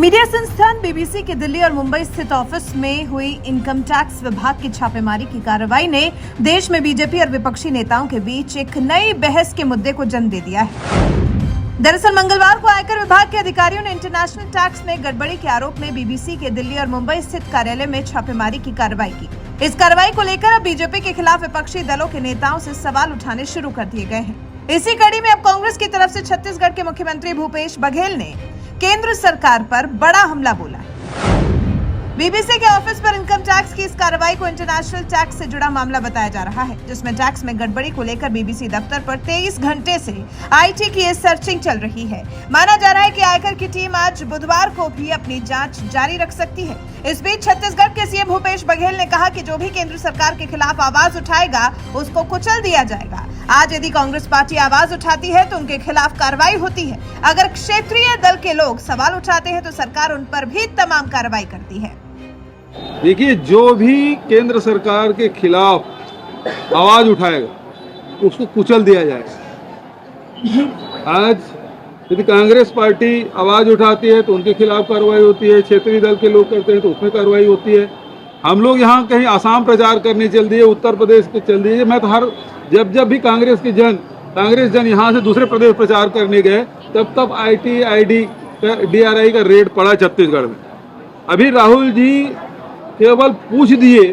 Media संस्थान BBC के दिल्ली और मुंबई स्थित ऑफिस में हुई इनकम टैक्स विभाग की छापेमारी की कार्रवाई ने देश में बीजेपी और विपक्षी नेताओं के बीच एक नई बहस के मुद्दे को जन्म दे दिया है। दरअसल मंगलवार को आयकर विभाग के अधिकारियों ने इंटरनेशनल टैक्स में गड़बड़ी के आरोप में बीबीसी के दिल्ली और मुंबई स्थित कार्यालय में छापेमारी की कार्रवाई की। इस कार्रवाई को लेकर अब बीजेपी के खिलाफ विपक्षी दलों के नेताओं से सवाल उठाने शुरू कर दिए गए हैं। इसी कड़ी में अब कांग्रेस की तरफ से छत्तीसगढ़ के मुख्यमंत्री भूपेश बघेल ने केंद्र सरकार पर बड़ा हमला बोला है। बीबीसी के ऑफिस पर इनकम टैक्स की इस कार्रवाई को इंटरनेशनल टैक्स से जुड़ा मामला बताया जा रहा है, जिसमें टैक्स में गड़बड़ी को लेकर बीबीसी दफ्तर पर 23 घंटे से आईटी की सर्चिंग चल रही है। माना जा रहा है कि आयकर की टीम आज बुधवार को भी अपनी जांच जारी रख सकती है। इस बीच छत्तीसगढ़ के सीएम भूपेश बघेल ने कहा कि जो भी केंद्र सरकार के खिलाफ आवाज उठाएगा उसको कुचल दिया जाएगा। आज यदि कांग्रेस पार्टी आवाज उठाती है तो उनके खिलाफ कार्रवाई होती है। अगर क्षेत्रीय दल के लोग सवाल उठाते हैं तो सरकार उन पर भी तमाम कार्रवाई करती है। देखिए, जो भी केंद्र सरकार के खिलाफ आवाज उठाएगा उसको कुचल दिया जाएगा। आज यदि कांग्रेस पार्टी आवाज उठाती है तो उनके खिलाफ कार्रवाई होती है, क्षेत्रीय दल के लोग करते हैं तो उसमें कार्रवाई होती है। हम लोग यहाँ कहीं आसाम प्रचार करने चल दिए, उत्तर प्रदेश के चल दिए। मैं तो जब भी कांग्रेस जन यहाँ से दूसरे प्रदेश प्रचार करने गए तब आईटी आईडी डीआरआई का रेड पड़ा छत्तीसगढ़ में। अभी राहुल जी केवल पूछ दिए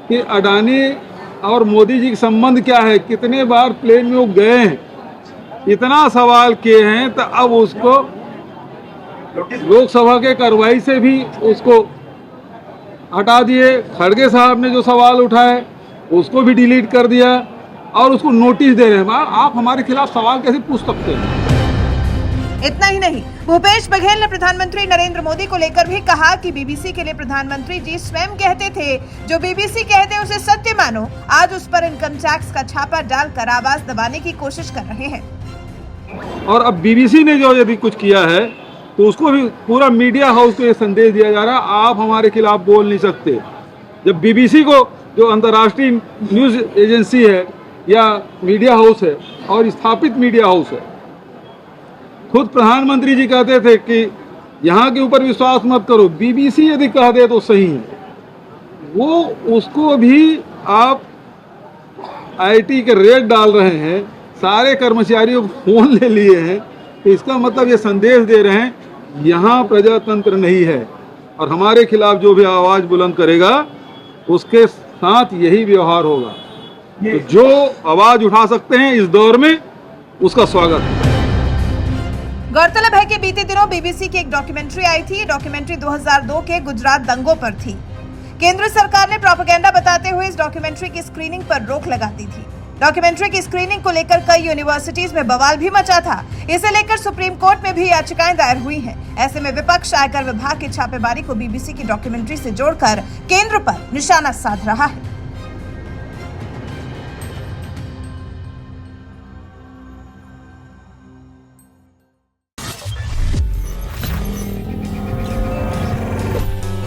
कि अडानी और मोदी जी का संबंध क्या है, कितने बार प्लेन में वो गए हैं, इतना सवाल किए हैं तो अब उसको लोकसभा के कार्रवाई से भी उसको हटा दिए। खड़गे साहब ने जो सवाल उठाए उसको भी डिलीट कर दिया और उसको नोटिस दे रहे हैं। आप हमारे खिलाफ सवाल कैसे पूछ सकते हैं? इतना ही नहीं, भूपेश बघेल ने प्रधानमंत्री नरेंद्र मोदी को लेकर भी कहा कि बीबीसी के लिए प्रधानमंत्री जी स्वयं कहते थे, जो बीबीसी कहते उसे सत्य मानो। आज उस पर इनकम टैक्स का छापा डालकर आवाज दबाने की कोशिश कर रहे हैं। और अब बीबीसी ने जो यदि कुछ किया है तो उसको भी पूरा मीडिया हाउस को ये संदेश दिया जा रहा है, आप हमारे खिलाफ बोल नहीं सकते। जब बीबीसी को, जो अंतर्राष्ट्रीय न्यूज एजेंसी है या मीडिया हाउस है और स्थापित मीडिया हाउस है, खुद प्रधानमंत्री जी कहते थे कि यहाँ के ऊपर विश्वास मत करो, बीबीसी यदि कह दे तो सही है। वो उसको भी आप आईटी के रेड डाल रहे हैं, सारे कर्मचारियों को फोन ले लिए हैं। तो इसका मतलब ये संदेश दे रहे हैं यहाँ प्रजातंत्र नहीं है और हमारे खिलाफ जो भी आवाज बुलंद करेगा उसके साथ यही व्यवहार होगा। तो जो आवाज उठा सकते हैं इस दौर में, उसका स्वागत है। गौरतलब है कि बीते दिनों बीबीसी की एक डॉक्यूमेंट्री आई थी। डॉक्यूमेंट्री 2002 के गुजरात दंगों पर थी। केंद्र सरकार ने प्रोपेगेंडा बताते हुए इस डॉक्यूमेंट्री की स्क्रीनिंग पर रोक लगा दी थी। डॉक्यूमेंट्री की स्क्रीनिंग को लेकर कई यूनिवर्सिटीज में बवाल भी मचा था। इसे लेकर सुप्रीम कोर्ट में भी याचिकाएं दायर हुई हैं। ऐसे में विपक्ष आयकर विभाग की छापेमारी को बीबीसी की डॉक्यूमेंट्री से जोड़कर केंद्र पर निशाना साध रहा है।